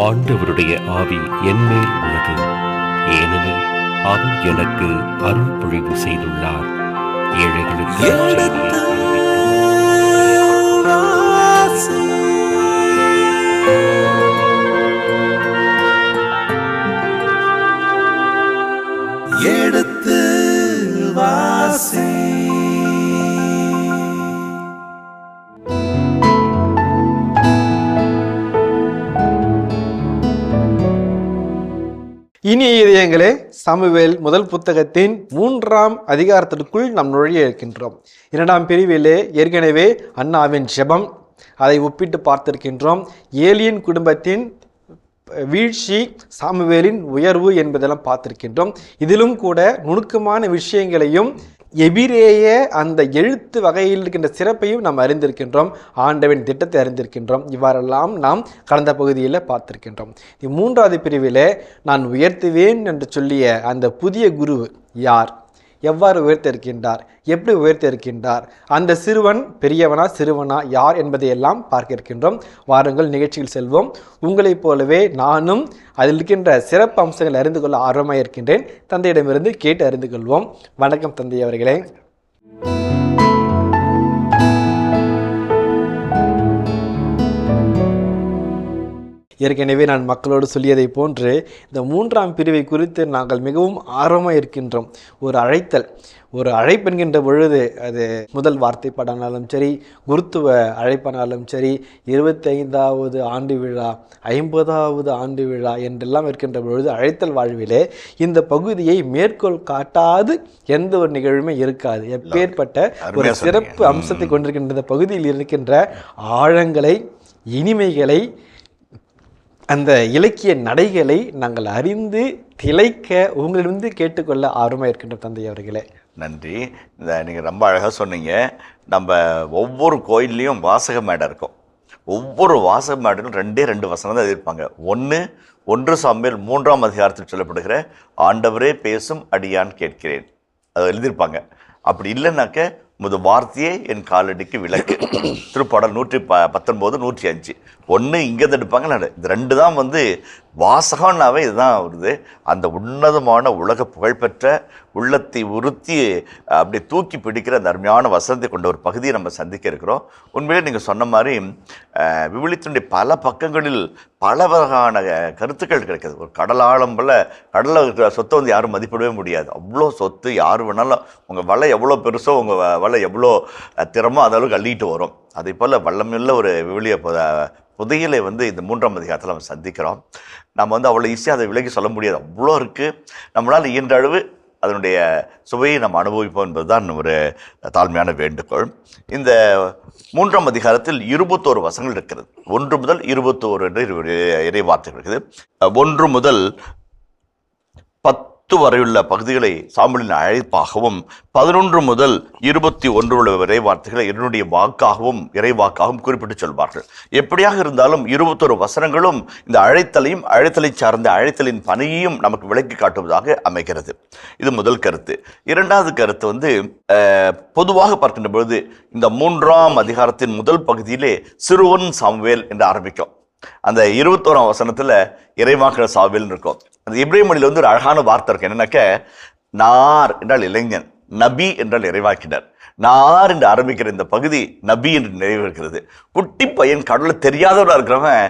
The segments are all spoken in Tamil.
ஆண்டவருடைய ஆவி என்மேல் உள்ளது, ஏனெனில் அவர் எனக்கு அருள் பொழிவு செய்துள்ளார். ஏழைகளுக்கு எடுத்து வாசி. இனிய இதயங்களே, சாமுவேல் முதல் புத்தகத்தின் 3ஆம் அதிகாரத்திற்குள் நாம் நுழைய இருக்கின்றோம். 2ஆம் பிரிவிலே ஏற்கனவே அன்னாவின் ஜெபம், அதை ஒப்பிட்டு பார்த்திருக்கின்றோம். ஏலியின் குடும்பத்தின் வீழ்ச்சி, சாமுவேலின் உயர்வு என்பதெல்லாம் பார்த்திருக்கின்றோம். இதிலும் கூட நுணுக்கமான விஷயங்களையும் எபிரேய அந்த எழுத்து வகையில் இருக்கின்ற சிறப்பையும் நாம் அறிந்திருக்கின்றோம். ஆண்டவன் திட்டத்தை அறிந்திருக்கின்றோம். இவ்வாறெல்லாம் நாம் கடந்த பகுதியில் பார்த்திருக்கின்றோம். 3வது பிரிவில் நான் உயர்த்துவேன் என்று சொல்லிய அந்த புதிய குரு யார், எவ்வாறு உயர்த்திருக்கின்றார், எப்படி உயர்த்திருக்கின்றார், அந்த சிறுவன் பெரியவனா சிறுவனா யார் என்பதையெல்லாம் பார்க்க இருக்கின்றோம். வாருங்கள் நிகழ்ச்சியில் செல்வோம். உங்களைப் போலவே நானும் அதில் இருக்கின்ற சிறப்பு அம்சங்களை அறிந்து கொள்ள ஆர்வமாக இருக்கின்றேன். தந்தையிடமிருந்து கேட்டு அறிந்து கொள்வோம். வணக்கம் தந்தை அவர்களே. ஏற்கனவே நான் மக்களோடு சொல்லியதை போன்று இந்த 3ஆம் பிரிவை குறித்து நாங்கள் மிகவும் ஆர்வமாக இருக்கின்றோம். ஒரு அழைத்தல், ஒரு அழைப்பென்கின்ற பொழுது அது முதல் வார்த்தைப்பாடானாலும் சரி, குருத்துவ அழைப்பானாலும் சரி, 25வது ஆண்டு விழா, 50வது ஆண்டு விழா என்றெல்லாம் இருக்கின்ற பொழுது அழைத்தல் வாழ்விலே இந்த பகுதியை மேற்கோள் காட்டாது எந்த ஒரு நிகழ்வுமே இருக்காது. எப்பேற்பட்ட ஒரு சிறப்பு அம்சத்தை கொண்டிருக்கின்ற இந்த பகுதியில் இருக்கின்ற ஆழங்களை, இனிமைகளை, அந்த இலக்கிய நடைகளை நாங்கள் அறிந்து திளைக்க உங்களிலிருந்து கேட்டுக்கொள்ள ஆர்வமாக இருக்கின்ற தந்தை அவர்களே. நன்றி. நீங்கள் ரொம்ப அழகாக சொன்னீங்க. நம்ம ஒவ்வொரு கோயில்லையும் வாசக மேடை இருக்கும். ஒவ்வொரு வாசக மேடையும் 2 வசனம் தான் எழுதியிருப்பாங்க. 1 சாமுவேல் 3ஆம் அதிகாரத்தில் சொல்லப்படுகிற ஆண்டவரே பேசும் அடியான் கேட்கிறேன், அதை எழுதியிருப்பாங்க. அப்படி இல்லைன்னாக்க முதல் வார்த்தையே என் காலடிக்கு விளக்கு, திருப்பாடல் 119, 105. 1 இங்கேருந்து எடுப்பாங்க. இது 2 தான் வாசகம்னாவே இதுதான் வருது. அந்த உன்னதமான உலக புகழ்பெற்ற உள்ளத்தை உறுத்தி அப்படி தூக்கி பிடிக்கிற அந்த அருமையான வசனத்தை கொண்ட ஒரு பகுதியை நம்ம சந்திக்க இருக்கிறோம். உண்மையிலே நீங்கள் சொன்ன மாதிரி விவிலியத்தினுடைய பல பக்கங்களில் பல வகையான கருத்துக்கள் கிடைக்கிது. ஒரு கடலாழம் போல் கடலில் இருக்கிற சொத்தை யாரும் மதிப்பிடவே முடியாது. அவ்வளோ சொத்து யார் வேணாலும், உங்கள் வலை எவ்வளோ பெருசோ, உங்கள் வலை எவ்வளோ திறமோ அதளவுக்கு அள்ளிட்டு வரும். அதே போல் வல்லமுள்ள ஒரு விவிலிய புதையலை இந்த 3ஆம் அதிகாரத்தில் நம்ம சந்திக்கிறோம். நம்ம அவ்வளோ ஈஸியாக அதை விலகி சொல்ல முடியாது, அவ்வளோ இருக்குது. நம்மளால் இயன்ற அளவு அதனுடைய சுவையை நம்ம அனுபவிப்போம் என்பதுதான் ஒரு தாழ்மையான வேண்டுகோள். இந்த 3ஆம் அதிகாரத்தில் 21 வசனங்கள் இருக்கிறது. 1 முதல் 21 இறை வார்த்தைகள் இருக்குது. 1 முதல் 10 வரையுள்ள பகுதிகளை சாமுவேலின் அழைப்பாகவும், 11 முதல் 21 உள்ள இறைவார்த்தைகளை என்னுடைய வாக்காகவும் இறைவாக்காகவும் குறிப்பிட்டு சொல்வார்கள். எப்படியாக இருந்தாலும் 21 வசனங்களும் இந்த அழைத்தலையும் அழைத்தலை சார்ந்த அழைத்தலின் பணியையும் நமக்கு விளக்கி காட்டுவதாக அமைகிறது. இது முதல் கருத்து. 2வது கருத்து பொதுவாக பார்க்கின்ற பொழுது இந்த 3ஆம் அதிகாரத்தின் முதல் பகுதியிலே சிறுவன் சாமுவேல் என்று ஆரம்பிக்கும். அந்த 21ஆம் வசனத்தில் இறைவாக்கிற சாமுவேல்னு இருக்கும். அந்த எபிரேய மொழியில் ஒரு அழகான வார்த்தை இருக்கு. என்னன்னாக்க, நார் என்றால் இளைஞன், நபி என்றால் இறைவாக்கினர். நார் என்று ஆரம்பிக்கிற இந்த பகுதி நபி என்று நிறைவேறுகிறது. குட்டி பையன், கடவுளை தெரியாதவராக இருக்கிறவன்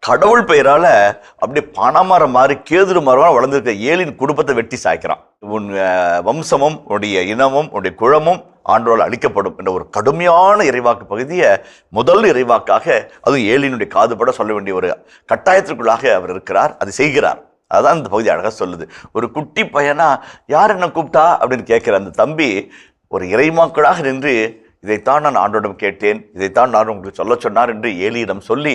கடவுள் பெயரால் அப்படியே பனைமரம் மாதிரி கேதுரு மரமாக வளர்ந்துருக்க ஏலின் குடும்பத்தை வெட்டி சாய்க்கிறான். உன் வம்சமும் உன்னுடைய இனமும் உன்னுடைய குழமும் ஆண்டோரால் அழிக்கப்படும் என்ற ஒரு கடுமையான இறைவாக்கு பகுதியை முதல் இறைவாக்காக, அதுவும் ஏலினுடைய காதுபட சொல்ல வேண்டிய ஒரு கட்டாயத்திற்குள்ளாக அவர் இருக்கிறார், அதை செய்கிறார். அதுதான் இந்த பகுதி அழகாக சொல்லுது. ஒரு குட்டி பையனா யார் என்ன கூப்பிட்டா அப்படின்னு கேட்குற அந்த தம்பி ஒரு இறைவாக்களாக நின்று, இதைத்தான் நான் ஆண்டோடம் கேட்டேன், இதைத்தான் நான் உங்களுக்கு சொல்ல சொன்னார் என்று ஏலியிடம் சொல்லி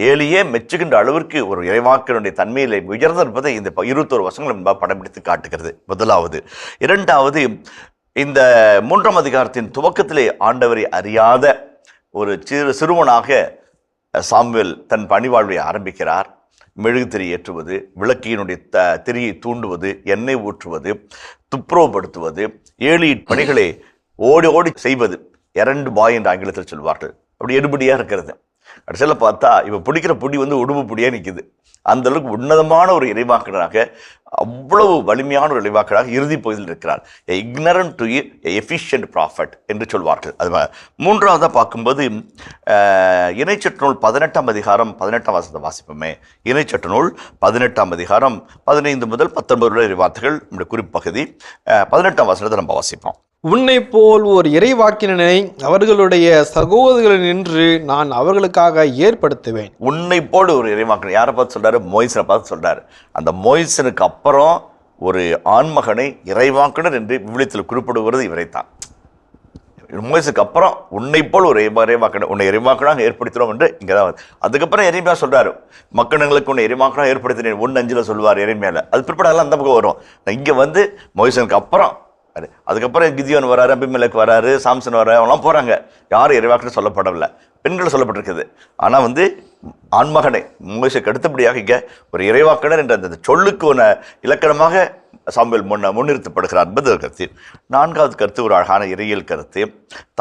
ஏலியே மெச்சுகின்ற அளவிற்கு ஒரு இறைவாக்கினுடைய தன்மையிலே உயர்ந்திருப்பதை இந்த 21 வசனங்கள் படம் பிடித்து காட்டுகிறது. முதலாவது. 2வது, இந்த 3ஆம் அதிகாரத்தின் துவக்கத்திலே ஆண்டவரை அறியாத ஒரு சிறுவனாக சாமுவேல் தன் பணிவாழ்வை ஆரம்பிக்கிறார். மெழுகு திரி ஏற்றுவது, விளக்கியினுடைய திரியை தூண்டுவது, எண்ணெய் ஊற்றுவது, துப்புரவுப்படுத்துவது, ஏழு பணிகளை ஓடி ஓடி செய்வது, எரண்ட் பாய் என்று ஆங்கிலத்தில் சொல்வார்கள். அப்படி எடுபடியாக இருக்கிறது. கடைசியில் பார்த்தா இப்போ பிடிக்கிற புடி வந்து உடும்பு புடியாக நிற்குது. அந்த அளவுக்கு உன்னதமான ஒரு இறைவாக்கராக, அவ்வளவு வலிமையான ஒரு இறைவாக்கராக இறுதி பகுதியில் இருக்கிறார். இக்னரண்ட் டு எஃபிஷியன்ட் ப்ராஃபட் என்று சொல்வார்கள். அது மூன்றாவதாக பார்க்கும்போது இணைச்சட்ட நூல் 18ஆம் அதிகாரம் 18ஆம் வசனத்தை வாசிப்போமே. இணைச்சட்ட நூல் 18ஆம் அதிகாரம் 15 முதல் 19 இறைவார்த்தைகள் நம்முடைய குறிப்பகுதி. 18ஆம் வசனத்தை நம்ம வாசிப்போம். உன்னை போல் ஒரு இறைவாக்கினனை அவர்களுடைய சகோதரர்கள் நின்று நான் அவர்களுக்காக ஏற்படுத்துவேன். உன்னை போல் ஒரு இறைவாக்கினர் யாரை பார்த்து சொல்றாரு? மோய்சனை பார்த்து சொல்றாரு. அந்த மோய்சனுக்கு அப்புறம் ஒரு ஆண்மகனை இறைவாக்கினர் என்று விவிலியத்தில் குறிப்பிடுகிறது இவரைத்தான். மோய்சுக்கு அப்புறம் உன்னை போல் ஒரு இறைவாக்கினர், உன்னை இறைவாக்கினாக ஏற்படுத்தினோம் என்று இங்கே தான். அதுக்கப்புறம் எரேமியா சொல்றாரு, மக்களுக்கு உன்னை இறைவாக்கினாக ஏற்படுத்தினேன் 1:5 சொல்லுவார் எரேமியால. அது பிற்படலாம் அந்த பக்கம் வரும். இங்கே வந்து மோய்சனுக்கு அப்புறம் அதுக்கப்புறம் கிதியோன் வராரு, அபிமெலேக் வராரு, சாம்சன் வராரு, அவங்களாம் போகிறாங்க. யாரும் இறைவாக்குன்னு சொல்லப்படவில்லை, பெண்கள் சொல்லப்பட்டிருக்குது. ஆனால் வந்து ஆண்மகனை மோசேக்கு அடுத்தபடியாக இங்கே ஒரு இறைவாக்கினர் என்ற அந்த சொல்லுக்கு ஒன்று இலக்கணமாக சாமுவேல் முன்னிறுத்தப்படுகிறார் என்பது கருத்து. 4வது கருத்து ஒரு அழகான இறையியல் கருத்து.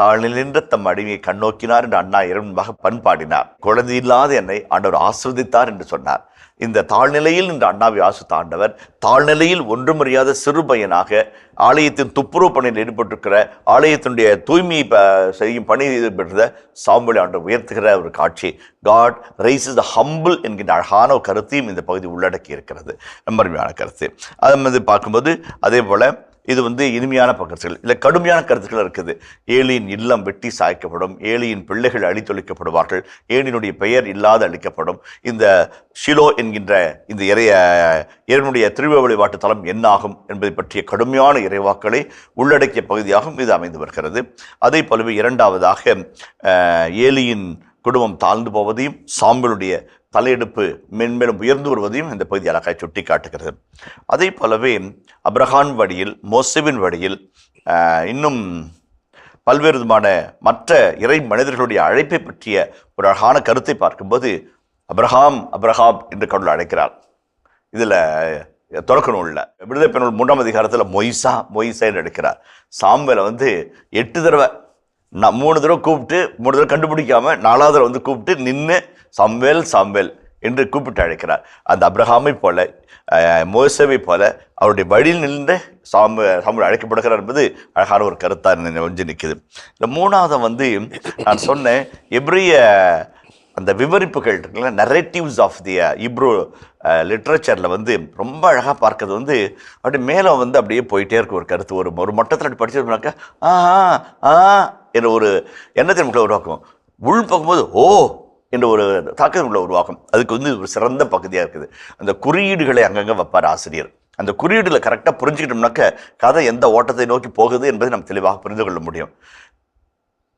தாழ்நின்ற தம் அடிமையை கண்ணோக்கினார் என்று அண்ணா இரண்டாக பண்பாடினார். குழந்தை இல்லாத என்னை ஆண்டவர் ஆஸ்வதித்தார் என்று சொன்னார். இந்த தாழ்நிலையில் இந்த அண்ணாவை ஆசித்த ஆண்டவர் தாழ்நிலையில் ஒன்றுமறியாத சிறு பையனாக ஆலயத்தின் துப்புரவு பணியில் ஈடுபட்டிருக்கிற, ஆலயத்தினுடைய தூய்மையை செய்யும் பணியில் ஈடுபடுத்த சாமுவேலை ஆண்டவர் உயர்த்துகிற ஒரு காட்சி. காட் ரைசஸ் த ஹம்பிள் என்கின்ற அழகான ஒரு கருத்தையும் இந்த பகுதி உள்ளடக்கி இருக்கிறது. ரொம்ப அருமையான கருத்து. அதை வந்து பார்க்கும்போது அதே போல் இது வந்து இனிமையான கருத்துக்கள் இல்லை, கடுமையான கருத்துக்கள் இருக்குது. ஏலியின் இல்லம் வெட்டி சாய்க்கப்படும், ஏலியின் பிள்ளைகள் அழித்தொழிக்கப்படுவார்கள், ஏலியினுடைய பெயர் இல்லாத அழிக்கப்படும். இந்த ஷிலோ என்கின்ற இந்த இறைவனுடைய திருவிழா வழிபாட்டு தலம் என்ன ஆகும் என்பதை பற்றிய கடுமையான இறைவாக்களை உள்ளடக்கிய பகுதியாகவும் இது அமைந்து வருகிறது. அதே போலவே 2வதாக ஏலியின் குடும்பம் தாழ்ந்து போவதையும் சாமுவேலுடைய தலையெடுப்பு மென்மேலும் உயர்ந்து வருவதையும் இந்த பகுதி அழகாய் சுட்டி காட்டுகிறது. அதே போலவே அப்ரஹாம் வழியில், மோசேவின் வழியில் இன்னும் பல்வேறு விதமான மற்ற இறை மனிதர்களுடைய அழைப்பை பற்றிய ஒரு அழகான கருத்தை பார்க்கும்போது அப்ரஹாம் அப்ரஹாம் என்று கடவுள் அழைக்கிறார். இதில் தொடக்க நூலில் விடுதலை பெண்ணூல் 3ஆம் அதிகாரத்தில் மொய்சா மொய்சா என்று அழைக்கிறார். சாமுவேலை வந்து 8 தடவை 3 தடவை கூப்பிட்டு 3 தடவை கண்டுபிடிக்காம 4வது தடவை வந்து கூப்பிட்டு நின்று சாமுவேல் சாமுவேல் என்று கூப்பிட்டு அழைக்கிறார். அந்த அப்ரஹாமை போல மோசேவை போல அவருடைய வழியில் நின்று சாமுவேல் அழைக்கப்படுகிறார் என்பது அழகான ஒரு கருத்தாக வந்து நிற்குது. இந்த 3வது வந்து நான் சொன்னேன், எப்ரிய அந்த விவரிப்புகள் இருக்குல்ல, நரேட்டிவ்ஸ் ஆஃப் தி இப்ரூ லிட்ரேச்சரில் வந்து ரொம்ப அழகாக பார்க்கறது வந்து அப்படி மேலே வந்து அப்படியே போயிட்டே இருக்கும் ஒரு கருத்து. ஒரு மட்டத்தில் அப்படி படிச்சிருந்தாக்கா என்ற ஒரு எண்ணத்தை நமக்குள்ள உருவாக்கும். உள் பார்க்கும்போது ஓ என்ற ஒரு தாக்கத்துக்குள்ள உருவாக்கும். அதுக்கு வந்து ஒரு சிறந்த பகுதியாக இருக்குது. அந்த குறியீடுகளை அங்கங்கே வைப்பார் ஆசிரியர். அந்த குறியீடுகளை கரெக்டாக புரிஞ்சுக்கிட்டோம்னாக்க கதை எந்த ஓட்டத்தை நோக்கி போகுது என்பதை நம்ம தெளிவாக புரிந்து கொள்ள முடியும்.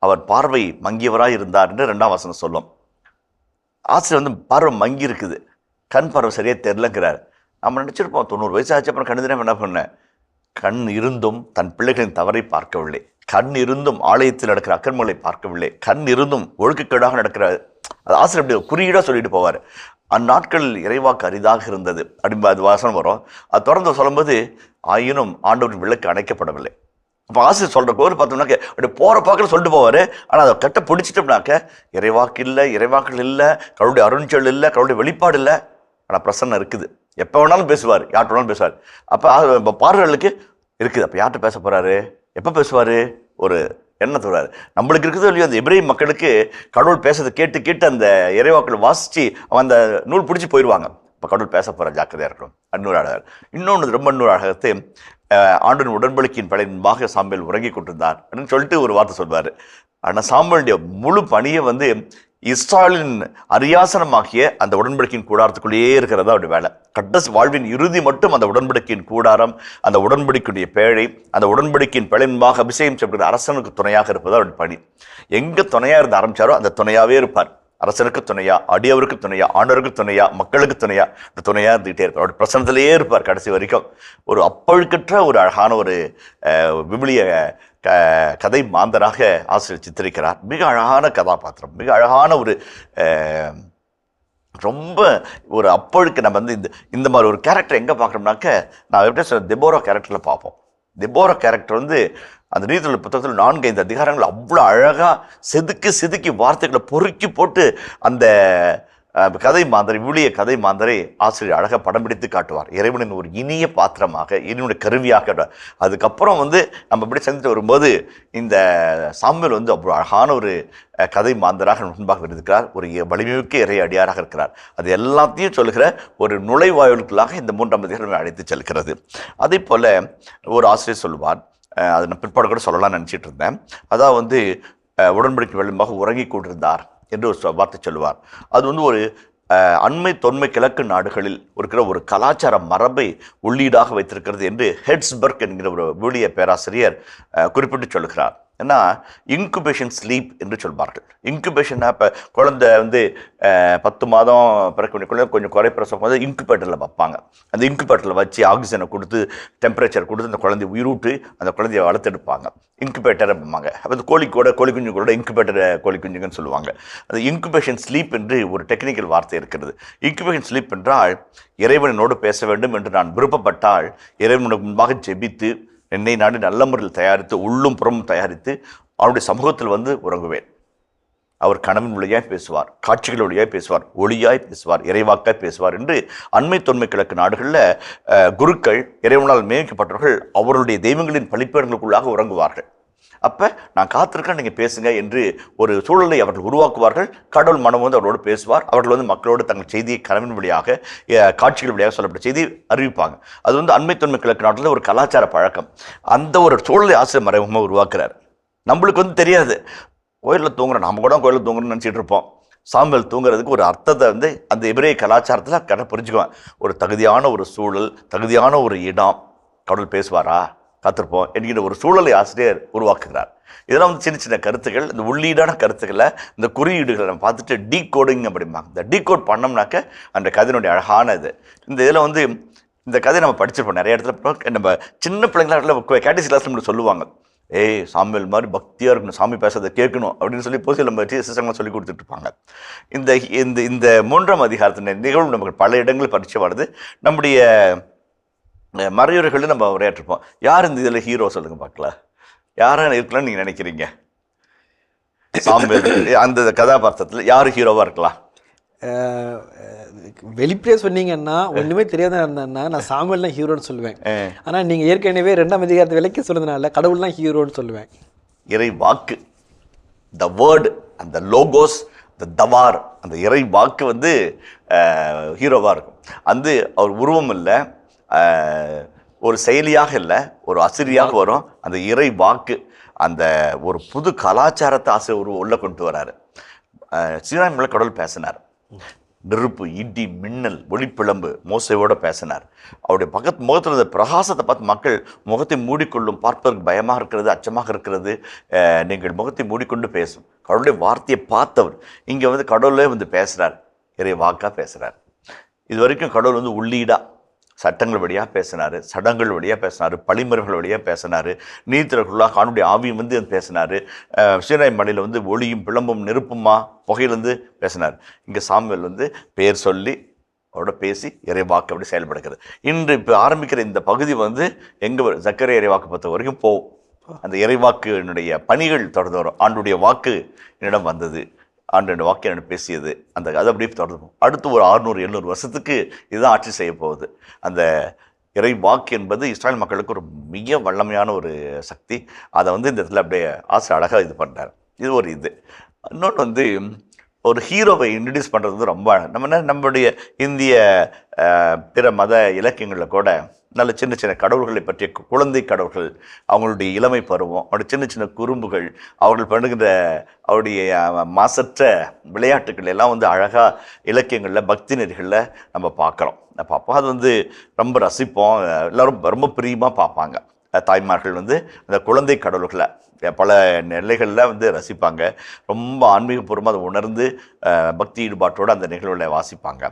அவர் பார்வை மங்கியவராக இருந்தார் என்று 2ஆம் வசனம் சொல்லும். ஆசிரியர் வந்து பார்வை மங்கி இருக்குது, கண் பார்வை சரியாக தெரிலங்கிறார். நம்ம நினச்சிருப்போம் 90 வயசு ஆச்சு அப்புறம் கண் தினம் என்ன பண்ணேன். கண் இருந்தும் தன் பிள்ளைகளின் தவறை பார்க்கவில்லை, கண் இருந்தும் ஆலயத்தில் நடக்கிற அக்கிரமங்களை பார்க்கவில்லை, கண் இருந்தும் ஒழுக்கக்கேடாக நடக்கிற, அது ஆசிரியர் அப்படி குறியீடாக சொல்லிட்டு போவார். அந்நாட்களில் இறைவாக்கு அரிதாக இருந்தது அப்படி அது வாசனம் வரும். அது தொடர்ந்து சொல்லும்போது ஆயினும் ஆண்டவரின் விளக்கு அணைக்கப்படவில்லை. அப்போ ஆசிரியர் சொல்கிற கோர் பார்த்தோம்னாக்க அப்படி போகிற பார்க்கல சொல்லிட்டு போவார். ஆனால் அதை கட்ட பிடிச்சிட்டோம்னாக்க இறைவாக்கு இல்லை, இறைவாக்கள் இல்லை, கடவுளுடைய அருண்சொல் இல்லை, கடவுளுடைய வெளிப்பாடு இல்லை. ஆனால் பிரசன்னம் இருக்குது, எப்போ வேணாலும் பேசுவார், யார்கிட்ட வேணாலும் பேசுவார். அப்போ பார்வைகளுக்கு இருக்குது. அப்போ யார்கிட்ட பேச போகிறாரு, எப்போ பேசுவார், ஒரு எண்ணத்தை வராரு. நம்மளுக்கு இருக்குது இல்லையோ, அந்த எபிரேய மக்களுக்கு கடவுள் பேசுறதை கேட்டு கேட்டு அந்த இறைவாக்களை வாசித்து அவன் அந்த நூல் பிடிச்சி போயிடுவாங்க. இப்போ கடவுள் பேச போகிற ஜாக்கிரதையாக இருக்கணும். அன்னூறு அழகர். இன்னொன்று ரொம்ப அன்னூறு அழகத்தை ஆண்டவரின் உடன்படிக்கையின் படையின்பாக சாமுவேல் உறங்கி கொண்டிருந்தார் அப்படின்னு சொல்லிட்டு ஒரு வார்த்தை சொல்வார். ஆனால் சாமுவேலுடைய முழு பணியை வந்து இஸ்ராயலின் அரியாசனமாகிய அந்த உடன்படிக்கையின் கூடாரத்துக்குள்ளேயே இருக்கிறதா அவருடைய வேலை. கடைசி வாழ்வின் இறுதி மட்டும் அந்த உடன்படிக்கையின் கூடாரம், அந்த உடன்படிக்கையுடைய பேழை, அந்த உடன்படிக்கையின் பிழைன்பாக அபிஷேகம் செய்யப்படுகிற அரசனுக்கு துணையாக இருப்பது அவருடைய பணி. எங்கே துணையாக இருந்து ஆரம்பித்தாரோ அந்த துணையாகவே இருப்பார். அரசனுக்கு துணையா, அடியவருக்கு துணையா, ஆண்டவருக்கு துணையா, மக்களுக்கு துணையா, இந்த துணையாக இருந்துகிட்டே இருப்பார். அவருடைய பிரசனத்திலேயே இருப்பார் கடைசி வரைக்கும். ஒரு அப்பழுக்கற்ற ஒரு அழகான ஒரு விவிலிய கதை மாந்தராக ஆசிரியர் சித்தரிக்கிறார். மிக அழகான கதாபாத்திரம், மிக அழகான ஒரு ரொம்ப ஒரு அப்பழுக்கு நம்ம வந்து இந்த மாதிரி ஒரு கேரக்டர் எங்கே பார்க்குறோம்னாக்க, நான் எப்படி சொல்ல, தெபோரா கேரக்டரில் பார்ப்போம். தெபோரா கேரக்டர் வந்து அந்த நீதிமொழி புத்தகத்தில் 4-5 அதிகாரங்கள் அவ்வளோ அழகாக செதுக்கி வார்த்தைகளை பொறுக்கி போட்டு அந்த கதை மாந்தரை விழிய கதை மாந்தரை ஆசிரியர் அழகாக படம் பிடித்து காட்டுவார். இறைவனின் ஒரு இனிய பாத்திரமாக, இனியுடைய கருவியாக. அதுக்கப்புறம் நம்ம இப்படி செஞ்சுட்டு வரும்போது இந்த சாமுவேல் அவ்வளோ அழகான ஒரு கதை மாந்தராக முன்பாக இருக்கிறார். ஒரு வலிமைமிக்க இறை அடியாராக இருக்கிறார். அது எல்லாத்தையும் சொல்லுகிற ஒரு நுழைவாயிலுக்குள்ளாக இந்த 3ஆம் அதிகாரம் அழைத்து செல்கிறது. அதே போல் ஒரு ஆசிரியர் சொல்லுவார், அது நான் பிற்பாடு கூட சொல்லலாம்னு நினச்சிட்டு இருந்தேன். அதாவது உடன்படிக்கை வெள்ளமாக உறங்கி கொண்டிருந்தார் என்று ஒரு வார்த்தை சொல்லுவார். அது ஒரு அண்மை தொன்மை கிழக்கு நாடுகளில் இருக்கிற ஒரு கலாச்சார மரபை உள்ளீடாக வைத்திருக்கிறது என்று ஹெட்ஸ்பர்க் என்கிற ஒரு விவிலிய பேராசிரியர் குறிப்பிட்டு சொல்லுகிறார். ஏன்னா இன்குபேஷன் ஸ்லீப் என்று சொல்வார்கள். இன்குபேஷன்னா இப்போ குழந்தை 10 மாதம் பிறக்க குழந்தை கொஞ்சம் குறைப்பிரசவம் போது இன்குபேட்டரில் வைப்பாங்க. அந்த இன்குபேட்டரில் வச்சு ஆக்சிஜனை கொடுத்து டெம்பரேச்சர் கொடுத்து அந்த குழந்தைய உயிரூட்டு அந்த குழந்தைய வளர்த்தெடுப்பாங்க. இன்குபேட்டர் அப்படிம்பாங்க. அப்போ இந்த கோழி குஞ்சுகளோட இன்குபேட்டர் கோழி குஞ்சுங்கன்னு சொல்லுவாங்க. அது இன்குபேஷன் ஸ்லீப் என்று ஒரு டெக்னிக்கல் வார்த்தை இருக்கிறது. இன்குபேஷன் ஸ்லீப் என்றால் இறைவனோடு பேச வேண்டும் என்று நான் விருப்பப்பட்டால் இறைவனுக்கு முன்பாக ஜெபித்து என்னை நாடு நல்ல முறையில் தயாரித்து உள்ளும் புறமும் தயாரித்து அவருடைய சமூகத்தில் உறங்குவேன். அவர் கனவின் வழியாய் பேசுவார், காட்சிகள் வழியாய் பேசுவார், ஒளியாய் பேசுவார், இறைவாக்காய் பேசுவார் என்று அண்மை தொன்மை கிழக்கு நாடுகளில் குருக்கள், இறைவனால் நியமிக்கப்பட்டவர்கள் அவர்களுடைய தெய்வங்களின் பழிப்பேடுகளுக்குள்ளாக உறங்குவார்கள். அப்போ நான் காத்திருக்கேன், நீங்கள் பேசுங்க என்று ஒரு சூழலை அவர்கள் உருவாக்குவார்கள். கடவுள் மனம் அவரோடு பேசுவார். அவர்கள் மக்களோடு தங்கள் செய்தியை கனவின் வழியாக, காட்சிகள் வழியாக சொல்லப்பட்ட செய்தி அறிவிப்பாங்க. அது அண்மை தொன்மை கிழக்கு நாட்டில் ஒரு கலாச்சார பழக்கம். அந்த ஒரு சூழலை ஆசிரியர் மறைமுகமாக உருவாக்குறார். நம்மளுக்கு தெரியாது. கோயிலில் தூங்குறோம், நம்ம கூட கோயிலில் தூங்குறோம்னு நினச்சிட்டு இருப்போம். சாமுவேல் தூங்குறதுக்கு ஒரு அர்த்தத்தை அந்த எபிரேய கலாச்சாரத்தில் கரெக்டாக புரிஞ்சுக்குவேன். ஒரு தகுதியான ஒரு சூழல், தகுதியான ஒரு இடம், கடவுள் பேசுவாரா, காத்திருப்போம் என்கிற ஒரு சூழலை ஆசிரியர் உருவாக்குகிறார். இதெல்லாம் சின்ன சின்ன கருத்துக்கள், இந்த உள்ளீடான கருத்துக்களை, இந்த குறியீடுகளை நம்ம பார்த்துட்டு டீகோடிங் அப்படிம்பாங்க. இந்த டீகோட் பண்ணோம்னாக்க அந்த கதையினுடைய அழகான இது. இந்த இதில் இந்த கதையை நம்ம படிச்சிருப்போம் நிறைய இடத்துல. நம்ம சின்ன பிள்ளைங்களா கேட்டசி கிளாஸ் நம்மளுக்கு சொல்லுவாங்க, சாமுவேல் மாதிரி பக்தியாக இருக்கணும், சாமி பேசுறதை கேட்கணும் அப்படின்னு சொல்லி போய் நம்ம சிஸ்டங்களாம் சொல்லி கொடுத்துட்டு இருப்பாங்க. இந்த இந்த இந்த 3ஆம் அதிகாரத்தின் நிகழ்வு நமக்கு பல இடங்கள் பரிச்சயம் வருது. நம்முடைய மறையுறைகளில் நம்ம உரையாற்றிருப்போம். யார் இந்த இதில் ஹீரோ சொல்லுங்க பார்க்கலாம், யாரும் இருக்கலாம்னு நீங்கள் நினைக்கிறீங்க? சாமுவேல் அந்த கதாபாத்திரத்தில் யார் ஹீரோவாக இருக்கலாம்? வெளிப்படையாக சொன்னீங்கன்னா ஒன்றுமே தெரியாத இருந்தேன்னா நான் சாமுவேல் தான் ஹீரோன்னு சொல்லுவேன். ஆனால் நீங்கள் ஏற்கனவே 2ஆம் அதிகாரத்தை விலைக்கு சொன்னதுனால கடவுள் தான் ஹீரோன்னு சொல்லுவேன். இறை வாக்கு, த வேர்டு, அந்த லோகோஸ், த தவார், அந்த இறை வாக்கு ஹீரோவாக இருக்கும். அவர் உருவம் இல்லை, ஒரு செயலியாக இல்லை, ஒரு அசிரியாக வரும். அந்த இறை வாக்கு அந்த ஒரு புது கலாச்சாரத்தை ஆசிரியர் உள்ள கொண்டு வராரு. சீனாய் மலை கடவுள் பேசினார். நெருப்பு, இடி, மின்னல், ஒளிப்பிளம்பு மோசையோட பேசினார். அவருடைய முகத்தில் இருந்த பிரகாசத்தை பார்த்து மக்கள் முகத்தை மூடிக்கொள்ளும், பார்ப்பதற்கு பயமாக இருக்கிறது, அச்சமாக இருக்கிறது, நீங்கள் முகத்தை மூடிக்கொண்டு பேசும். கடவுளுடைய வார்த்தையை பார்த்தவர் இங்கே கடவுளே பேசுகிறார், இறை வாக்காக பேசுகிறார். இது வரைக்கும் கடவுள் உள்ளீடாக சட்டங்கள் வழியாக பேசினார், சடங்கள் வழியாக பேசினார், பழிமுறைகள் வழியாக பேசினார், நீதித்துறைக்குள்ளாக காணுடைய ஆவியும் பேசினார். சீனாய் மலையில் ஒளியும் பிளம்பும் நெருப்புமா புகையிலேருந்து பேசினார். இங்கே சாமுவேல் பேர் சொல்லி அவரோட பேசி இறைவாக்கு அப்படி செயல்படுகிறது. இன்று இப்போ ஆரம்பிக்கிற இந்த பகுதி எங்கே சக்கரை இறைவாக்கு பத்த வரைக்கும் போகும். அந்த இறைவாக்குனுடைய பணிகள் தொடர்ந்து வரும். ஆண்டுடைய வாக்கு என்னிடம் வந்தது, ஆண்டு வாக்கு என்னிடம் பேசியது, அந்த அது அப்படியே தொடர்ந்து அடுத்து ஒரு 600-700 வருஷத்துக்கு இதுதான் ஆட்சி செய்ய போகுது. அந்த இறை வாக்கு என்பது இஸ்ராயல் மக்களுக்கு ஒரு மிக வல்லமையான ஒரு சக்தி. அதை இந்த இடத்துல அப்படியே ஆசிரியர் அழகாக இது பண்ணுறார். இது ஒரு இது. இன்னொன்று ஒரு ஹீரோவை இன்ட்ரடியூஸ் பண்ணுறது ரொம்ப நம்முடைய இந்திய பிற மத இலக்கியங்களில் கூட நல்ல சின்ன சின்ன கடவுள்களை பற்றிய குழந்தை கடவுள்கள், அவங்களுடைய இளமை பருவம், அவருடைய சின்ன சின்ன குறும்புகள், அவர்கள் பண்ணுகின்ற அவருடைய மாசற்ற விளையாட்டுகள் எல்லாம் அழகாக இலக்கியங்களில் பக்தி நெறிகளில் நம்ம பார்க்குறோம். பார்ப்போம். அது ரொம்ப ரசிப்போம். எல்லோரும் ரொம்ப பிரியமாக பார்ப்பாங்க. தாய்மார்கள் அந்த குழந்தை கடவுள்களை பல நிலைகளில் வந்து ரசிப்பாங்க. ரொம்ப ஆன்மீகபூர்வமாக அதை உணர்ந்து பக்தி ஈடுபாட்டோடு அந்த நிகழ்வுகளை வாசிப்பாங்க.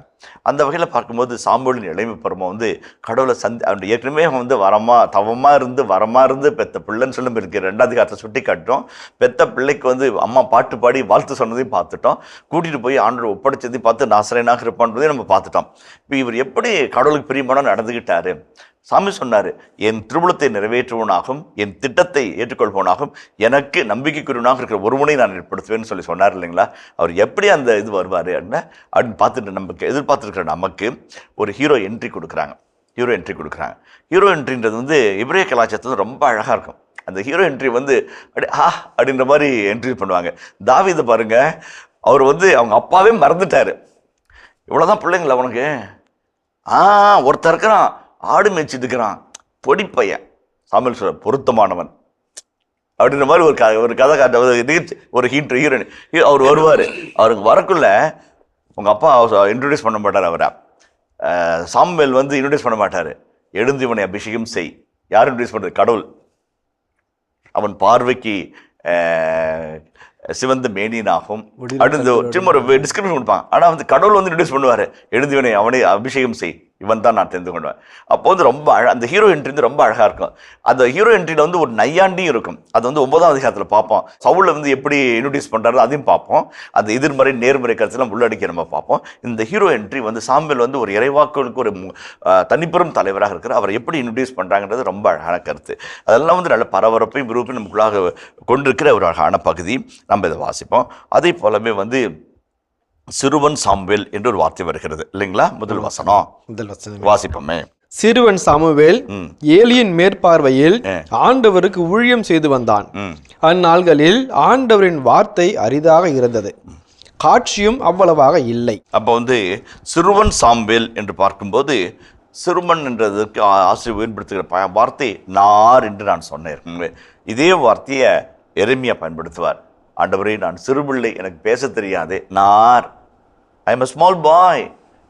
அந்த வகையில் பார்க்கும்போது சாமுவேலின் இளமை பருவம் வந்து கடவுளை அவன் ஏற்கனவே வந்து வரமாக இருந்து பெத்த பிள்ளைன்னு சொல்லும் இருக்கு. 2ஆம் அதிகாரத்தை சுட்டி காட்டுறோம். பெத்த பிள்ளைக்கு வந்து அம்மா பாட்டு பாடி வாழ்த்து சொன்னதையும் பார்த்துட்டோம். கூட்டிகிட்டு போய் ஆண்டவர் ஒப்படைச்சதையும் பார்த்து நாசரேனாக இருப்பான்றதையும் நம்ம பார்த்துட்டோம். இப்போ இவர் எப்படி கடவுளுக்கு பிரியமான நடந்துக்கிட்டாரு? சாமி சொன்னார், என் திருவுளத்தை நிறைவேற்றுவனாகவும் என் திட்டத்தை ஏற்றுக்கொள்பவனாகவும் எனக்கு நம்பிக்கைக்குரியவனாக இருக்கிற ஒருவனை நான் ஏற்படுத்துவேன்னு சொன்னார் இல்லைங்களா? அவர் எப்படி அந்த இது வருவார் அப்படின்னு பார்த்துட்டு நமக்கு எதிர்பார்த்துருக்கிற நமக்கு ஒரு ஹீரோ என்ட்ரி கொடுக்குறாங்க. ஹீரோ என்ட்ரின்றது வந்து இப்ரேய கலாச்சாரத்தில் ரொம்ப அழகாக இருக்கும். அந்த ஹீரோ என்ட்ரி வந்து அப்படின்ற மாதிரி என்ட்ரி பண்ணுவாங்க. தாவீதை பாருங்க, அவர் வந்து அவங்க அப்பாவே மறந்துட்டார். இவ்வளோதான் பிள்ளைங்களா அவனுக்கு? ஒருத்தர் இருக்கிறான், ஆடு மேய்ச்சிட்டு இருக்கிறான், பொடி பையன், சாமுவேல் சொல்ற பொருத்தமானவன் அப்படின்ற மாதிரி ஒரு கதை காட்ட ஒரு ஹீரோயின் அவர் வருவார். அவருக்கு வரக்குள்ள உங்க அப்பா இன்ட்ரோடியூஸ் பண்ண மாட்டார். அவரை சாமுவேல் வந்து இன்ட்ரோடியூஸ் பண்ண மாட்டார். எழுந்து இவனை அபிஷேகம் செய். யார் இன்ட்ரோடியூஸ் பண்ணுறது? கடவுள். அவன் பார்வைக்கு சிவந்த மேனியனாகும் அடுத்து திரும்ப ஒரு டிஸ்கிரிப்ஷன் கொடுப்பாங்க. ஆனால் வந்து கடவுள் வந்து இன்ட்ரோடியூஸ் பண்ணுவார். எழுந்து இவனை அவனை அபிஷேகம் செய், இவன் தான் நான் தெரிந்து கொண்டுவேன். அப்போ வந்து ரொம்ப அந்த ஹீரோ என்ட்ரி வந்து ரொம்ப அழகாக இருக்கும். அந்த ஹீரோ என்ட்ரியில் வந்து ஒரு நையாண்டியும் இருக்கும். அது வந்து 9ஆம் அதிகாரத்தில் பார்ப்போம். சவுலை வந்து எப்படி இன்ட்ரோடியூஸ் பண்ணுறாரு அதையும் பார்ப்போம். அந்த எதிர்மறை நேர்மறை கருத்துலாம் உள்ளடக்கி நம்ம பார்ப்போம். இந்த ஹீரோ என்ட்ரி வந்து சாமுவேல் வந்து ஒரு இறைவாக்குகளுக்கு ஒரு தனிப்பெரும் தலைவராக இருக்கிற அவர் எப்படி இன்ட்ரோடியூஸ் பண்ணுறாங்கன்றது ரொம்ப அழகான கருத்து. அதெல்லாம் வந்து நல்ல பரபரப்பையும் விருப்பையும் நமக்குள்ளாக கொண்டிருக்கிற ஒரு அழகான பகுதி. நம்ம இதை வாசிப்போம். அதே போலவே வந்து சிறுவன் சாமுவேல் என்று ஒரு வார்த்தை வருகிறது இல்லைங்களா? முதல் வசனம் வாசிப்போமே. சிறுவன் சாமுவேல் ஏலியின் மேற்பார்வையில் ஆண்டவருக்கு ஊழியம் செய்து வந்தான். அந்நாள்களில் ஆண்டவரின் வார்த்தை அரிதாக இருந்தது, காட்சியும் அவ்வளவாக இல்லை. அப்போ வந்து சிறுவன் சாமுவேல் என்று பார்க்கும்போது சிறுவன் என்றதுக்கு ஆசிரியர் பயன்படுத்துகிற வார்த்தை நார் என்று நான் சொன்னேன். இதே வார்த்தையை எரேமியா பயன்படுத்துவார். ஆண்டவரே, நான் சிறுபிள்ளை, எனக்கு பேச தெரியாது, நார், I am a small boy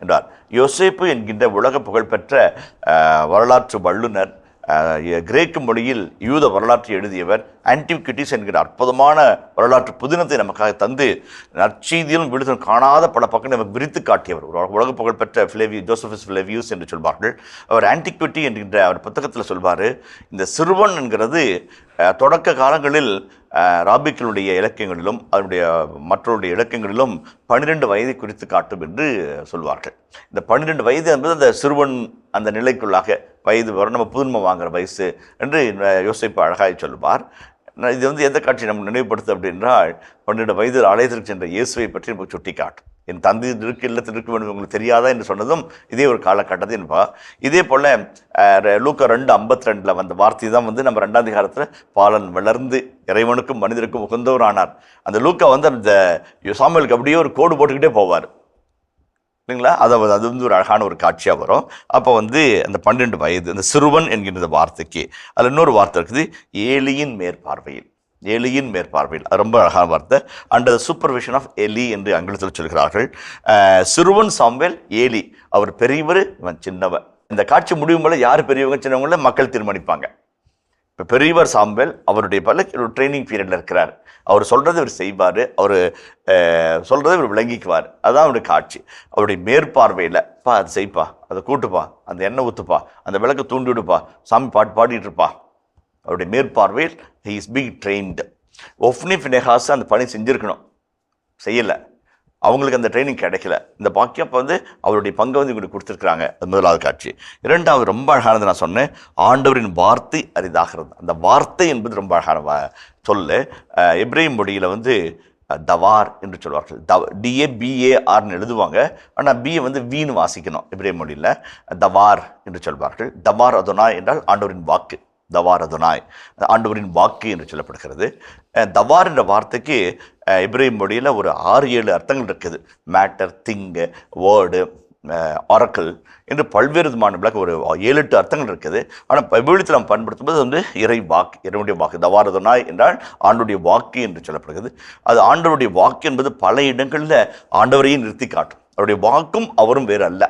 என்றார். யோசேப்பு என்கின்ற உலக புகழ்பெற்ற வரலாற்று வல்லுனர், கிரேக்க மொழியில் யூத வரலாற்றை எழுதியவர், ஆன்டிக்விட்டிஸ் என்கிற அற்புதமான வரலாற்று புதினத்தை நமக்காக தந்து நற்செய்தியிலும் விடுதலும் காணாத பல பக்கம் நமக்கு விரித்து காட்டியவர். ஒரு உலக புகழ்பெற்ற ஜோசபஸ் ஃபிலேவியூஸ் என்று சொல்வார்கள். அவர் ஆன்டிக்விட்டி என்கின்ற அவர் புத்தகத்தில் சொல்வார், இந்த சிறுவன் என்கிறது தொடக்க காலங்களில் ராபிக்களுடைய இலக்கியங்களிலும் அதனுடைய மற்றவருடைய இலக்கியங்களிலும் 12 வயதை குறித்து காட்டும் என்று சொல்வார்கள். இந்த 12 வயது என்பது அந்த சிறுவன் அந்த நிலைக்குள்ளாக வயது வரும், நம்ம புதுமை வாங்குகிற வயசு என்று யோசிப்பு அழகாய் சொல்வார். இது வந்து எந்த காட்சி நம்ம நினைவுபடுத்து அப்படின்றால் 12 வயதில் ஆலயத்திற்கு சென்ற இயேசுவை பற்றி நமக்கு சுட்டி காட்டும். என் தந்தை இருக்கு இல்லத்தில் இருக்க வேண்டும் உங்களுக்கு தெரியாதா என்று சொன்னதும் இதே ஒரு காலகட்டத்தை என்பா. இதே போல் லூக்கா 2:52 வந்த வார்த்தை தான் வந்து நம்ம 2ஆம் அதிகாரத்தில் பாலன் வளர்ந்து இறைவனுக்கும் மனிதருக்கும் உகந்தவர் ஆனார். அந்த லூக்கா வந்து அந்த சாமுவேலுக்கு அப்படியே ஒரு கோடு போட்டுக்கிட்டே போவார் இல்லைங்களா? அது வந்து ஒரு அழகான ஒரு காட்சியாக வரும். அப்போ வந்து அந்த 12 வயது அந்த சிறுவன் என்கின்ற வார்த்தைக்கு அதில் இன்னொரு வார்த்தை இருக்குது, ஏலியின் மேற்பார்வையில். அது ரொம்ப அழகான வார்த்தை. அண்டர் த சூப்பர்விஷன் ஆஃப் எலி என்று ஆங்கிலத்தில் சொல்கிறார்கள். சிறுவன் சாமுவேல், ஏலி அவர் பெரியவர், இவன் சின்னவன். இந்த காட்சி முடியும் போல யார் பெரியவங்க சின்னவங்கள மக்கள் தீர்மானிப்பாங்க. இப்போ பெரியவர் சாமுவேல் அவருடைய ஒரு ட்ரைனிங் பீரியடில் இருக்கிறார். அவர் சொல்கிறத இவர் செய்வார், அவர் சொல்கிறத இவர் விளங்கிக்குவார். அதுதான் அவருடைய காட்சி. அவருடைய மேற்பார்வையில், அதை செய்ப்பா, அதை கூட்டுப்பா, அந்த எண்ணெய் ஊற்றுப்பா, அந்த விளக்கை தூண்டி விடுப்பா, சாமி பாட்டு பாடிட்டு இருப்பா. அவருடைய மேற்பார்வையில் ஹி இஸ் பீங் ட்ரெயின்டு. ஒஃப்னி ஃபினேகாஸ் அந்த பணி செஞ்சுருக்கணும், செய்யலை, அவங்களுக்கு அந்த ட்ரைனிங் கிடைக்கல. இந்த பாக்கியம் அப்போ வந்து அவருடைய பங்கை வந்து இவங்களுக்கு கொடுத்துருக்குறாங்க. அது முதலாவது காட்சி. இரண்டாவது ரொம்ப அழகானது நான் சொன்னேன், ஆண்டவரின் வார்த்தை அரிதாகிறது. அந்த வார்த்தை என்பது ரொம்ப அழகான சொல்லு. எப்ரேய மொழியில் வந்து தவார் என்று சொல்வார்கள். DABARன்னு எழுதுவாங்க, ஆனால் பியை வந்து வீணு வாசிக்கணும். எப்ரேய மொழியில் தவார் என்று சொல்வார்கள். தவார் அதோனாய் என்றால் ஆண்டவரின் வாக்கு. தவார் அதோனாய் ஆண்டவரின் வாக்கு என்று சொல்லப்படுகிறது. தவார் என்ற வார்த்தைக்கு எப்ரேய மொழியில் ஒரு 6-7 அர்த்தங்கள் இருக்குது. மேட்டர், திங்கு, வேர்டு, ஆரக்கல் என்று பல்வேறு விதமான விளக்கு ஒரு 7-8 அர்த்தங்கள் இருக்குது. ஆனால் பைபிளத்தில் நம்ம பயன்படுத்தும் போது வந்து இறை வாக்கு, இறைவனுடைய வாக்கு. தவார் அதோனாய் என்றால் ஆண்டவருடைய வாக்கு என்று சொல்லப்படுகிறது. அது ஆண்டவருடைய வாக்கு என்பது பல இடங்களில் ஆண்டவரையும் நிறுத்தி காட்டும். அவருடைய வாக்கும் அவரும் வேறு அல்ல.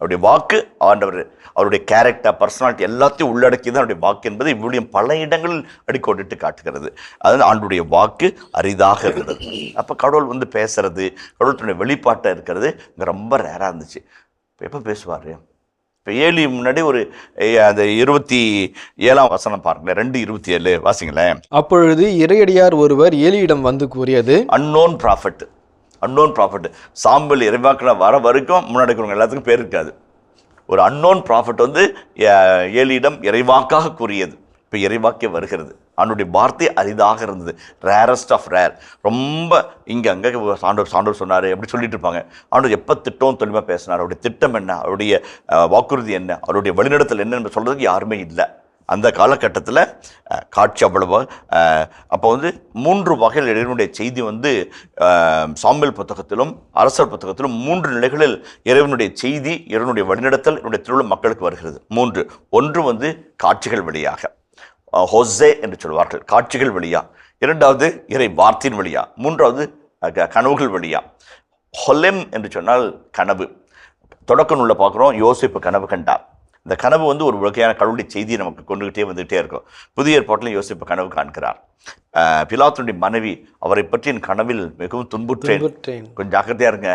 அவருடைய வாக்கு ஆண்டவர் அவருடைய கேரக்டர், பர்சனாலிட்டி எல்லாத்தையும் உள்ளடக்கி தான் அவருடைய வாக்கு என்பதை இவ்விழியம் பல இடங்களில் அடிக்கோடிட்டு காட்டுகிறது. அதாவது ஆண்டுடைய வாக்கு அரிதாக இருந்தது. அப்போ கடவுள் பேசுறது, கடவுள் தன்னுடைய வெளிப்பாட்டாக இருக்கிறது இங்கே ரொம்ப ரேராக இருந்துச்சு. இப்போ எப்போ பேசுவார்? இப்போ ஏலி முன்னாடி அந்த 27 பாருங்களேன், 2:27 வாசிங்களேன். அப்பொழுது இறையடியார் ஒருவர் ஏலியிடம் வந்து கூறியது, அன்னோன் ப்ராஃபட் சாம்பல் இறைவாக்கில் வர வரைக்கும் முன்னாடி இருக்கிறவங்க எல்லாத்துக்கும் பேர் இருக்காது. ஒரு அன்னோன் ப்ராஃபட் ஏலியிடம் இறைவாக்காக கூறியது. இப்போ இறைவாக்கே வருகிறது. அவனுடைய வார்த்தை அரிதாக இருந்தது, ரேரஸ்ட் ஆஃப் ரேர். ரொம்ப இங்கே அங்கே சாண்டவர் சொன்னார் அப்படி சொல்லிட்டு இருப்பாங்க. ஆண்டவர் எப்போ திட்டம் தெளிவாக பேசினார், அவருடைய திட்டம் என்ன, அவருடைய வாக்குறுதி என்ன, அவருடைய வழிநடத்தல் என்ன என்று சொல்கிறதுக்கு யாருமே இல்லை அந்த காலகட்டத்தில். காட்சி அவ்வளவு. அப்போ 3 வகையில் இறைவனுடைய செய்தி சாமுவேல் புத்தகத்திலும் அரசர் புத்தகத்திலும் 3 நிலைகளில் இறைவனுடைய செய்தி, இறைவனுடைய வழிநடத்தல், என்னுடைய திருவிழா மக்களுக்கு வருகிறது. 3. ஒன்று காட்சிகள் வழியாக, ஹோசே என்று சொல்வார்கள், காட்சிகள் வழியா. 2வது இறை வார்த்தையின் வழியா. 3வது கனவுகள் வழியா. ஹொலெம் என்று சொன்னால் கனவு. தொடக்க நூலில் பார்க்குறோம், யோசேப்பு கனவு கண்டார். இந்த கனவு ஒரு வகையான கடவுளுடைய செய்தியை நமக்கு வந்துகிட்டே இருக்கும். புதிய ஏற்பாட்டில் யோசேப்பு கனவு காண்கிறார். பிலாத்துடைய மனைவி, அவரை பற்றி என் கனவில் மிகவும் துன்புற்றேன், கொஞ்சம் ஜாக்கிரதையாக இருங்க.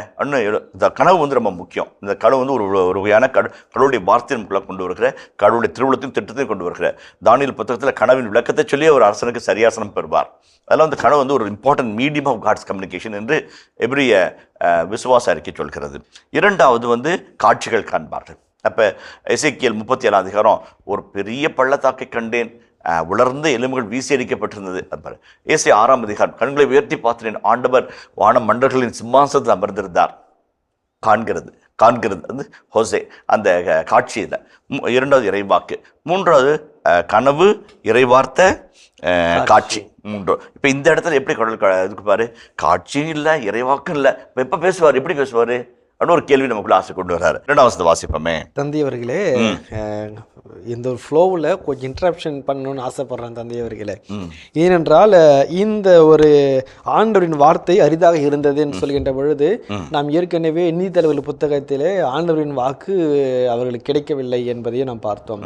இந்த கனவு ரொம்ப முக்கியம். இந்த கனவு ஒரு வகையான கடவுளுடைய வார்த்தையை நமக்குள்ள கொண்டு வருகிற, கடவுளுடைய திருவுளத்தையும் திட்டத்தையும் கொண்டு வருகிற. தானியேல் புத்தகத்தில் கனவின் விளக்கத்தை சொல்லி ஒரு அரசனுக்கு சரியாசனம் பெறுவார். அதெல்லாம் அந்த கனவு ஒரு important medium of gods communication என்று எபிரிய விசுவாச அறிக்கை சொல்கிறது. 2வது காட்சிகள் காண்பார்கள். அப்போ எசேக்கியேல் 37 அதிகாரம், ஒரு பெரிய பள்ளத்தாக்கை கண்டேன், உலர்ந்த எலும்புகள் வீசி அடிக்கப்பட்டிருந்தது. ஏசாயா 6 அதிகாரம், கண்களை உயர்த்தி பார்த்தேன், ஆண்டவர் வான மண்டர்களின் சிம்மாசனத்தில் அமர்ந்திருந்தார். காண்கிறது ஹோசே அந்த காட்சியில். 2வது இறைவாக்கு. 3வது கனவு, இறைவார்த்தை, காட்சி. 3. இப்போ இந்த இடத்துல எப்படி கடவுள் இதுக்கு பாரு, காட்சியும் இல்லை, இறைவாக்கும் இல்லை. இப்போ எப்போ பேசுவார், எப்படி பேசுவார் அப்படின்னு ஒரு கேள்வி நமக்குள்ள ஆசை கொண்டு வர்றாரு. 2வது வாசிப்போமே. தந்தையவர்களே, இந்த ஒரு ஃப்ளோவில் கொஞ்சம் இன்ட்ரப்ஷன் பண்ணணும்னு ஆசைப்படுறேன் தந்தையவர்களே. ஏனென்றால் இந்த ஒரு ஆண்டவரின் வார்த்தை அரிதாக இருந்ததுன்னு சொல்கின்ற பொழுது, நாம் ஏற்கனவே நீதித்தலைவர் புத்தகத்திலே ஆண்டவரின் வாக்கு அவர்களுக்கு கிடைக்கவில்லை என்பதையும் நாம் பார்த்தோம்.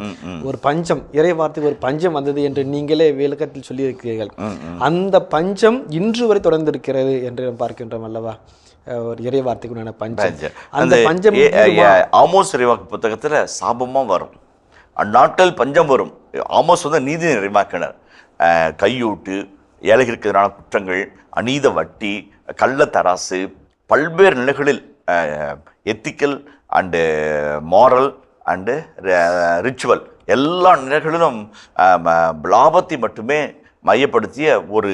ஒரு பஞ்சம், இறை வார்த்தைக்கு ஒரு பஞ்சம் வந்தது என்று நீங்களே விளக்கத்தில் சொல்லியிருக்கிறீர்கள். அந்த பஞ்சம் இன்று வரை தொடர்ந்திருக்கிறது என்று நாம் பார்க்கின்றோம் அல்லவா? ஒரு இறை வார்த்தைக்குண்டான பஞ்சம். அந்த பஞ்சம் ஆமோஸ் இறைவாக்கு புத்தகத்தில் சாபமாக வரும். அந்நாட்கள் பஞ்சம் வரும். ஆமோஸ் நீதி நிறைவாக்கினர். கையூட்டு, ஏழைகளுக்கு எதிரான குற்றங்கள், அநீத வட்டி, கள்ளத்தராசு, பல்வேறு நிலைகளில் ethical and moral and ritual எல்லா நிலைகளிலும் லாபத்தை மட்டுமே மையப்படுத்திய ஒரு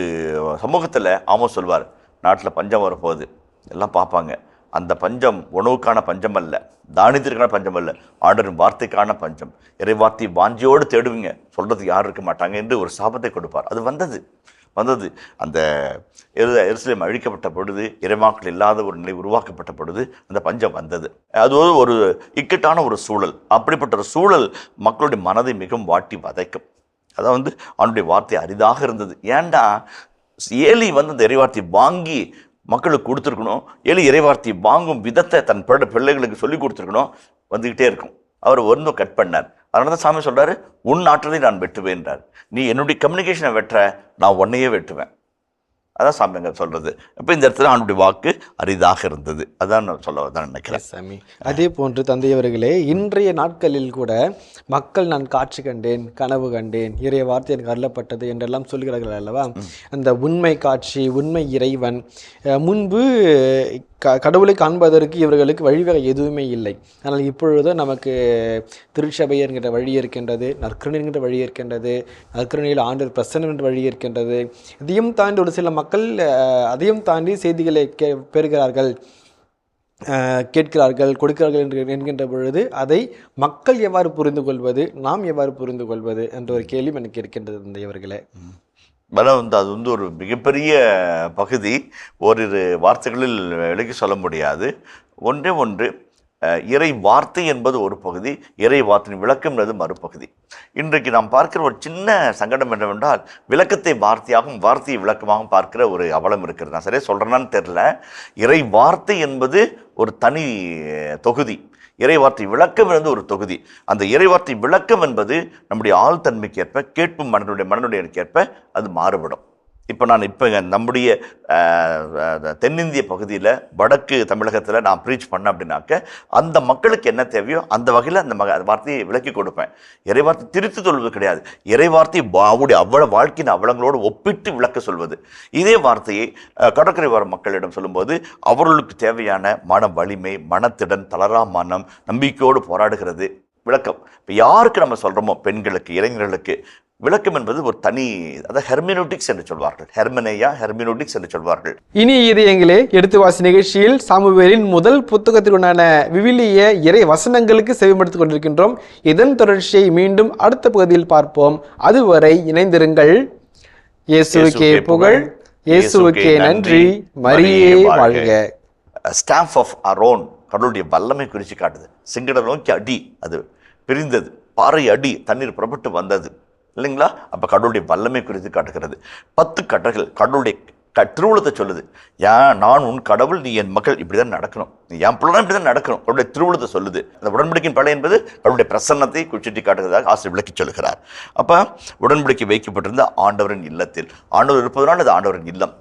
சமூகத்தில் ஆமோஸ் சொல்வார், நாட்டில் பஞ்சம் வரப்போகுது, எல்லாம் பார்ப்பாங்க. அந்த பஞ்சம் உணவுக்கான பஞ்சம் அல்ல, தானியத்திற்கான பஞ்சம் அல்ல, ஆண்டவரின் வார்த்தைக்கான பஞ்சம். இறை வார்த்தை வாஞ்சியோடு தேடுவீங்க, சொல்கிறதுக்கு யாரும் இருக்க மாட்டாங்க என்று ஒரு சாபத்தை கொடுப்பார். அது வந்தது. அந்த எருசலேம் அழிக்கப்பட்ட பொழுது, இறைவாக்கள் இல்லாத ஒரு நிலை உருவாக்கப்பட்ட பொழுது அந்த பஞ்சம் வந்தது. அது ஒரு இக்கட்டான ஒரு சூழல். அப்படிப்பட்ட ஒரு சூழல் மக்களுடைய மனதை மிகவும் வாட்டி வதைக்கும். அதான் அவனுடைய வார்த்தை அரிதாக இருந்தது. ஏண்டா ஏலி அந்த இறைவார்த்தை வாங்கி மக்களுக்கு கொடுத்துருக்கணும். ஏலி இறைவார்த்தை வாங்கும் விதத்தை தன் பிள்ளைகளுக்கு சொல்லி கொடுத்துருக்கணும். வந்துக்கிட்டே இருக்கும். அவர் கட் பண்ணார். அதனால தான் சாமி சொல்கிறாரு, உன் ஆற்றலை நான் வெட்டுவேன்றார். நீ என்னுடைய கம்யூனிகேஷனை வெட்டுற, நான் உன்னையே வெட்டுவேன். அதான் சாமி அங்கே சொல்கிறது. இப்போ இந்த இடத்துல அவனுடைய வாக்கு அரிதாக இருந்தது. அதான் நான் நினைக்கிறேன் சாமி. அதே போன்று தந்தையவர்களே, இன்றைய நாட்களில் கூட மக்கள் நான் காட்சி கண்டேன், கனவு கண்டேன், இறைய வார்த்தை எனக்கு அருளப்பட்டது என்றெல்லாம் சொல்கிறார்கள் அல்லவா? அந்த உண்மை காட்சி, உண்மை இறைவன், முன்பு கடவுளை காண்பதற்கு இவர்களுக்கு வழிவகை எதுவுமே இல்லை. ஆனால் இப்பொழுது நமக்கு திருச்சபை என்கின்ற வழி இருக்கின்றது, நற்கருணை என்கின்ற வழி இருக்கின்றது, நற்கருணையில் ஆண்டவர் பிரசன்னம் என்ற வழி இருக்கின்றது. இதையும் தாண்டி ஒரு சில மக்கள் அதையும் தாண்டி செய்திகளை பெறுகிறார்கள், கேட்கிறார்கள், கொடுக்கிறார்கள் என்கின்ற பொழுது அதை மக்கள் எவ்வாறு புரிந்து கொள்வது, நாம் எவ்வாறு புரிந்து கொள்வது என்ற ஒரு கேள்வி எனக்கு இருக்கின்றது தந்தையவர்களே. அது ஒரு மிகப்பெரிய பகுதி. ஓரிரு வார்த்தைகளில் விலக்கி சொல்ல முடியாது. ஒன்று இறை வார்த்தை என்பது ஒரு பகுதி, இறை வார்த்தையின் விளக்கம் என்பது மறுபகுதி. இன்றைக்கு நாம் பார்க்கிற ஒரு சின்ன சங்கடம் என்னவென்றால், விளக்கத்தை வார்த்தையாகவும் வார்த்தையை விளக்கமாகவும் பார்க்கிற ஒரு அவலம் இருக்கிறது. நான் சரியாக சொல்கிறேன்னான்னு தெரில. இறை வார்த்தை என்பது ஒரு தனி தொகுதி, இறைவார்த்தை விளக்கம் என்பது ஒரு தொகுதி. அந்த இறைவார்த்தை விளக்கம் என்பது நம்முடைய ஆழ்தன்மைக்கு ஏற்ப, கேட்பும் மனனுடைய ஏற்ப அது மாறுபடும். இப்போ நம்முடைய தென்னிந்திய பகுதியில் வடக்கு தமிழகத்தில் நான் ப்ரீச் பண்ணேன் அப்படின்னாக்க அந்த மக்களுக்கு என்ன தேவையோ அந்த வகையில் அந்த வார்த்தையை விளக்கி கொடுப்பேன். இறைவார்த்தை திரித்து சொல்வது கிடையாது. இறைவார்த்தை அவ்வளவு வாழ்க்கையின் அவலங்களோடு ஒப்பிட்டு விளக்க சொல்வது. இதே வார்த்தையை கடற்கரை வர மக்களிடம் சொல்லும்போது அவர்களுக்கு தேவையான மன வலிமை, மனத்திடன், தளரா மனம், நம்பிக்கையோடு போராடுகிறது விளக்கம். இப்போ யாருக்கு நம்ம சொல்கிறோமோ, பெண்களுக்கு, இளைஞர்களுக்கு, விளக்கம் என்பது ஒரு தனி, அதாவது ஹெர்மினோட்டிக்ஸ் என்று சொல்வார்கள். ஹெர்மினோட்டிக்ஸ் என்று சொல்வார்கள். இனி இதயங்களே, எடுத்து வாசி நிகழ்ச்சியில் சாமுவேலின் முதல் புத்தகத்திற்குண்டான விவிலிய இறை வசனங்களுக்கு செவிமடுத்துக் கொண்டிருக்கின்றோம். இதன் தொடர்ச்சியை மீண்டும் அடுத்த பகுதியில் பார்ப்போம். அதுவரை இணைந்திருங்கள். இயேசுவுக்கே புகழ், இயேசுவுக்கே நன்றி, மரியே வாழ்க. ஸ்டாஃப் ஆஃப் அரோன் கடவுளுடைய வல்லமை குறித்து காட்டுது. சிங்கடை நோக்கி அடி, அது பிரிந்தது. பாறை அடி, தண்ணீர் புறப்பட்டு வந்தது இல்லைங்களா? அப்போ கடவுளுடைய வல்லமை குறித்து காட்டுகிறது. 10 கட்டளைகள் கடவுளுடைய திருவுளத்தை சொல்லுது. நான் உன் கடவுள், நீ என் மகள், இப்படி தான் நடக்கணும், நீ என் பிள்ளை இப்படி தான் நடக்கணும், கடவுளுடைய திருவுளத்தை சொல்லுது. அந்த உடன்படிக்கையின் பழை என்பது கடவுளுடைய பிரசன்னத்தை சுட்டி காட்டுகிறதாக ஆசிரியர் விளக்கி சொல்லுகிறார். அப்போ உடன்படிக்கை வைக்கப்பட்டிருந்த ஆண்டவரின் இல்லத்தில், ஆண்டவர் இருப்பதனால் அது ஆண்டவரின் இல்லம்.